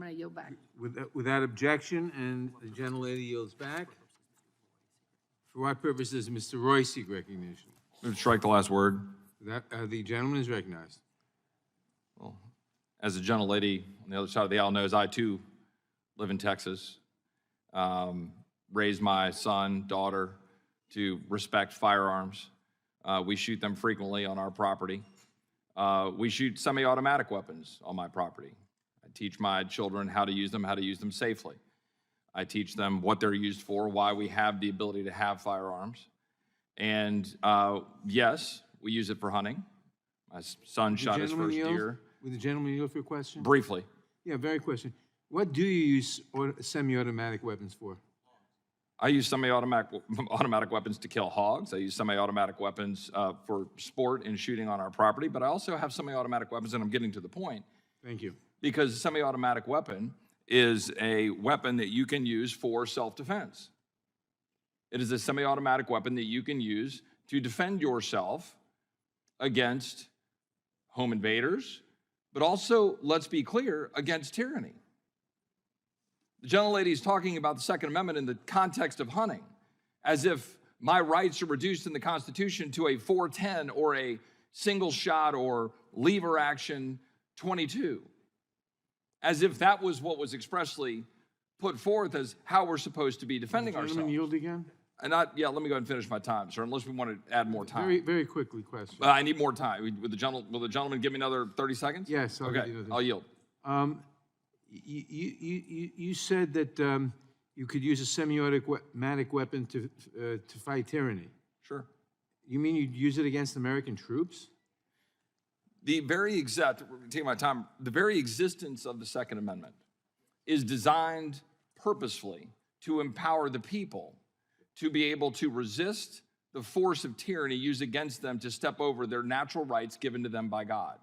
Chairman, I yield back. Without objection, and the gentlelady yields back. For what purpose does Mr. Roy seek recognition? Move to strike the last word. The gentleman is recognized. Well, as the gentlelady on the other side of the aisle knows, I too live in Texas. Raised my son, daughter to respect firearms. We shoot them frequently on our property. We shoot semi-automatic weapons on my property. I teach my children how to use them safely. I teach them what they're used for, why we have the ability to have firearms. And yes, we use it for hunting. My son shot his first deer. Would the gentleman yield for a question? Briefly. Yeah, very question. What do you use semi-automatic weapons for? I use semi-automatic weapons to kill hogs. I use semi-automatic weapons for sport and shooting on our property, but I also have semi-automatic weapons, and I'm getting to the point. Thank you. Because a semi-automatic weapon is a weapon that you can use for self-defense. It is a semi-automatic weapon that you can use to defend yourself against home invaders, but also, let's be clear, against tyranny. The gentlelady is talking about the Second Amendment in the context of hunting, as if my rights are reduced in the Constitution to a 410 or a single shot or lever action 22, as if that was what was expressly put forth as how we're supposed to be defending ourselves. Gentleman yield again? And let me go ahead and finish my time, sir, unless we want to add more time. Very, very quickly, question. I need more time. Will the gentleman give me another 30 seconds? Yes. Okay, I'll yield. You said that you could use a semi-automatic weapon to fight tyranny. Sure. You mean you'd use it against American troops? The very existence of the Second Amendment is designed purposefully to empower the people to be able to resist the force of tyranny used against them to step over their natural rights given to them by God.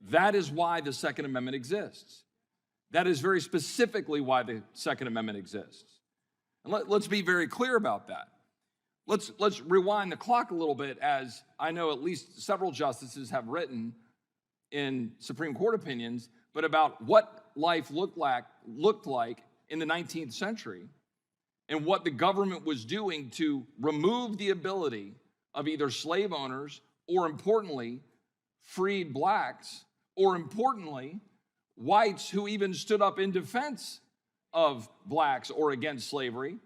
That is why the Second Amendment exists. That is very specifically why the Second Amendment exists. And let's be very clear about that. Let's rewind the clock a little bit, as I know at least several justices have written in Supreme Court opinions, but about what life looked like in the 19th century and what the government was doing to remove the ability of either slave owners or, importantly, freed blacks, or importantly, whites who even stood up in defense of blacks or against slavery,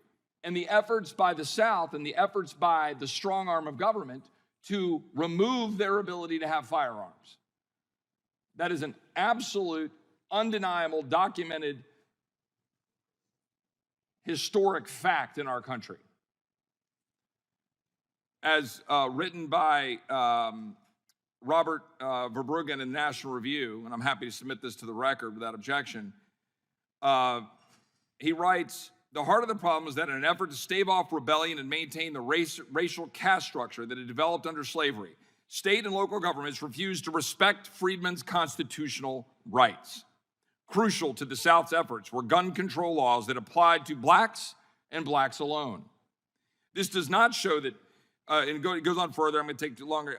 and the efforts by the South and the efforts by the strong arm of government to remove their ability to have firearms. That is an absolute, undeniable, documented, historic fact in our country. As written by Robert Verbruggen in the National Review, and I'm happy to submit this to the record without objection, he writes, "The heart of the problem is that in an effort to stave off rebellion and maintain the racial caste structure that had developed under slavery, state and local governments refused to respect freedmen's constitutional rights. Crucial to the South's efforts were gun control laws that applied to blacks and blacks alone. This does not show that," and it goes on further, I'm going to take too longer,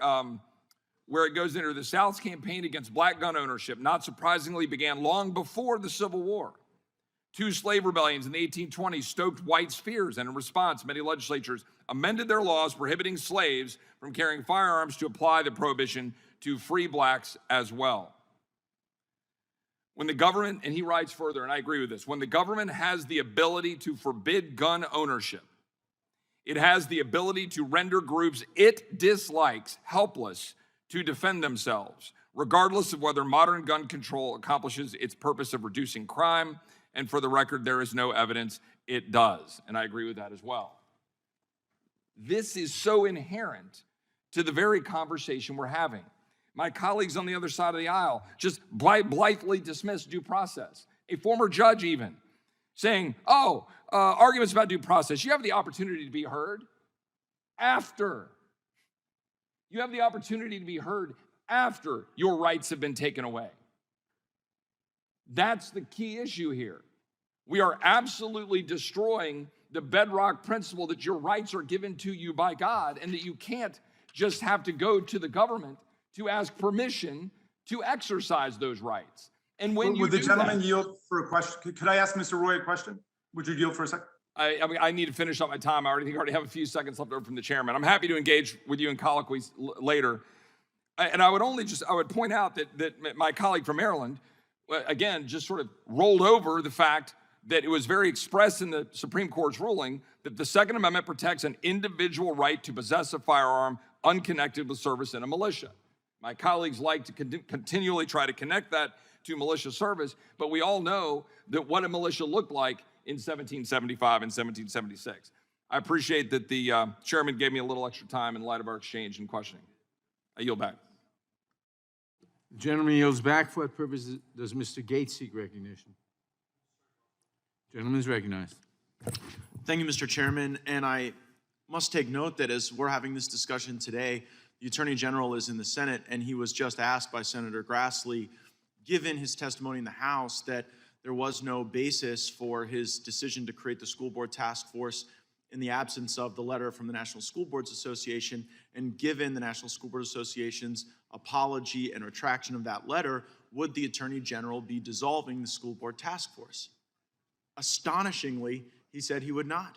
where it goes into the South's campaign against black gun ownership, not surprisingly, began long before the Civil War. Two slave rebellions in the 1820s stoked whites' fears, and in response, many legislatures amended their laws prohibiting slaves from carrying firearms to apply the prohibition to free blacks as well. When the government, and he writes further, and I agree with this, when the government has the ability to forbid gun ownership, it has the ability to render groups it dislikes helpless to defend themselves, regardless of whether modern gun control accomplishes its purpose of reducing crime. And for the record, there is no evidence it does. And I agree with that as well. This is so inherent to the very conversation we're having. My colleagues on the other side of the aisle just blithely dismiss due process. A former judge even saying, arguments about due process. You have the opportunity to be heard after. You have the opportunity to be heard after your rights have been taken away. That's the key issue here. We are absolutely destroying the bedrock principle that your rights are given to you by God and that you can't just have to go to the government to ask permission to exercise those rights. And when you Would the do gentleman that, yield for a question? Could I ask Mr. Roy a question? Would you yield for a second? I mean, I need to finish up my time. I already have a few seconds left over from the chairman. I'm happy to engage with you in colloquies later. And I would point out that my colleague from Maryland, again, just sort of rolled over the fact that it was very expressed in the Supreme Court's ruling that the Second Amendment protects an individual right to possess a firearm unconnected with service in a militia. My colleagues like to continually try to connect that to militia service, but we all know that what a militia looked like in 1775 and 1776. I appreciate that the chairman gave me a little extra time in light of our exchange and questioning. I yield back. The gentleman yields back. For what purpose does Mr. Gates seek recognition? Gentleman is recognized. Thank you, Mr. Chairman. And I must take note that as we're having this discussion today, the Attorney General is in the Senate, and he was just asked by Senator Grassley, given his testimony in the House, that there was no basis for his decision to create the school board task force in the absence of the letter from the National School Boards Association, and given the National School Board Association's apology and retraction of that letter, would the Attorney General be dissolving the school board task force? Astonishingly, he said he would not,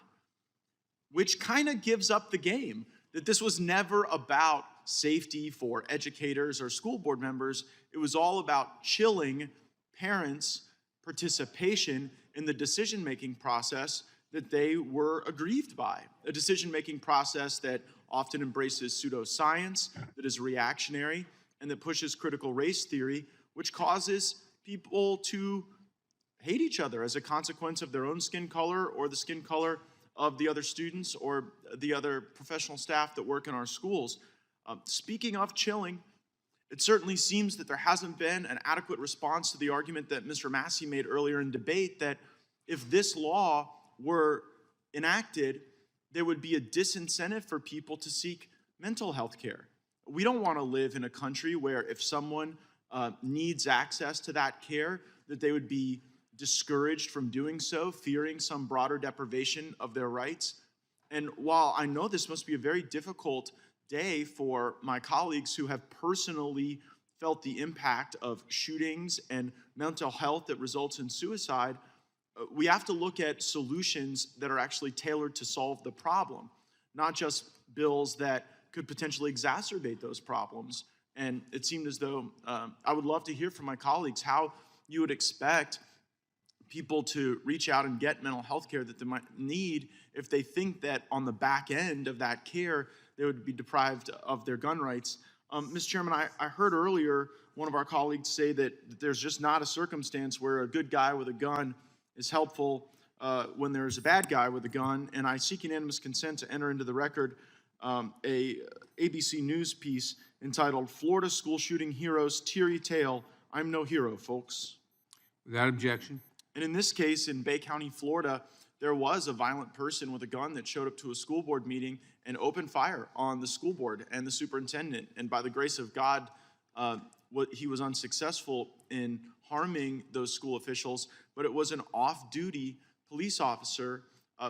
which kind of gives up the game, that this was never about safety for educators or school board members. It was all about chilling parents' participation in the decision-making process that they were aggrieved by, a decision-making process that often embraces pseudoscience, that is reactionary, and that pushes critical race theory, which causes people to hate each other as a consequence of their own skin color or the skin color of the other students or the other professional staff that work in our schools. Speaking of chilling, it certainly seems that there hasn't been an adequate response to the argument that Mr. Massey made earlier in debate that if this law were enacted, there would be a disincentive for people to seek mental health care. We don't want to live in a country where if someone needs access to that care, that they would be discouraged from doing so, fearing some broader deprivation of their rights. And while I know this must be a very difficult day for my colleagues who have personally felt the impact of shootings and mental health that results in suicide, we have to look at solutions that are actually tailored to solve the problem, not just bills that could potentially exacerbate those problems. And it seemed as though I would love to hear from my colleagues how you would expect people to reach out and get mental health care that they might need if they think that on the back end of that care, they would be deprived of their gun rights. Mr. Chairman, I heard earlier one of our colleagues say that there's just not a circumstance where a good guy with a gun is helpful when there's a bad guy with a gun, and I seek unanimous consent to enter into the record a ABC News piece entitled "Florida School Shooting Heroes Teary Tale, I'm No Hero, Folks." Without objection. And in this case, in Bay County, Florida, there was a violent person with a gun that showed up to a school board meeting and opened fire on the school board and the superintendent. And by the grace of God, he was unsuccessful in harming those school officials, but it was an off-duty police officer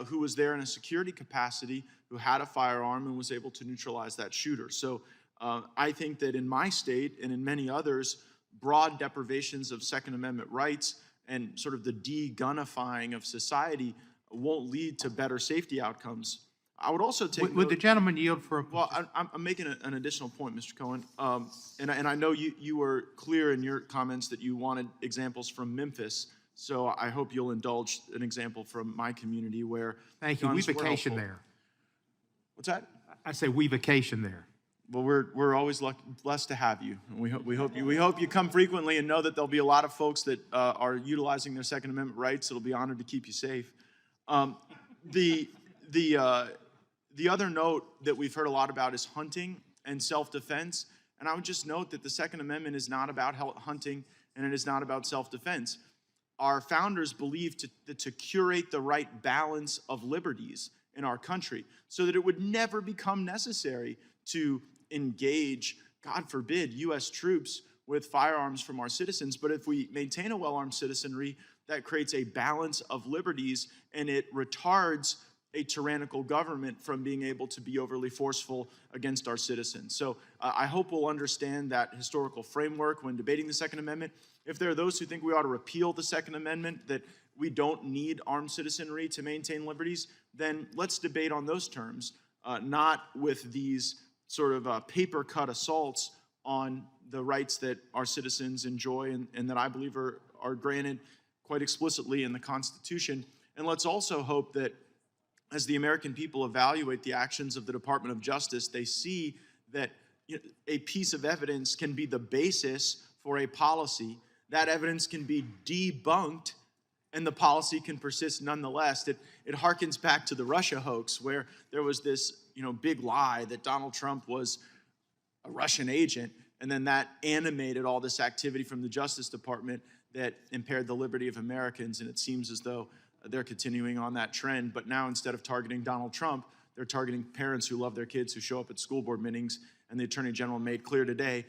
who was there in a security capacity, who had a firearm and was able to neutralize that shooter. So I think that in my state and in many others, broad deprivations of Second Amendment rights and sort of the de-gunifying of society won't lead to better safety outcomes. I would also take Would the gentleman yield for a... Well, I'm making an additional point, Mr. Cohen. And I know you were clear in your comments that you wanted examples from Memphis, so I hope you'll indulge an example from my community where Thank you. We guns were vacation helpful. there. What's that? I say we vacation there. Well, we're always blessed to have you. We hope you come frequently and know that there'll be a lot of folks that are utilizing their Second Amendment rights. It'll be honored to keep you safe. The other note that we've heard a lot about is hunting and self-defense. And I would just note that the Second Amendment is not about hunting and it is not about self-defense. Our founders believed to curate the right balance of liberties in our country so that it would never become necessary to engage, God forbid, U.S. troops with firearms from our citizens. But if we maintain a well-armed citizenry, that creates a balance of liberties and it retards a tyrannical government from being able to be overly forceful against our citizens. So I hope we'll understand that historical framework when debating the Second Amendment. If there are those who think we ought to repeal the Second Amendment, that we don't need armed citizenry to maintain liberties, then let's debate on those terms, not with these sort of paper-cut assaults on the rights that our citizens enjoy and that I believe are granted quite explicitly in the Constitution. And let's also hope that as the American people evaluate the actions of the Department of Justice, they see that a piece of evidence can be the basis for a policy. That evidence can be debunked and the policy can persist nonetheless. It harkens back to the Russia hoax, where there was this big lie that Donald Trump was a Russian agent, and then that animated all this activity from the Justice Department that impaired the liberty of Americans, and it seems as though they're continuing on that trend. But now, instead of targeting Donald Trump, they're targeting parents who love their kids who show up at school board meetings, and the Attorney General made clear today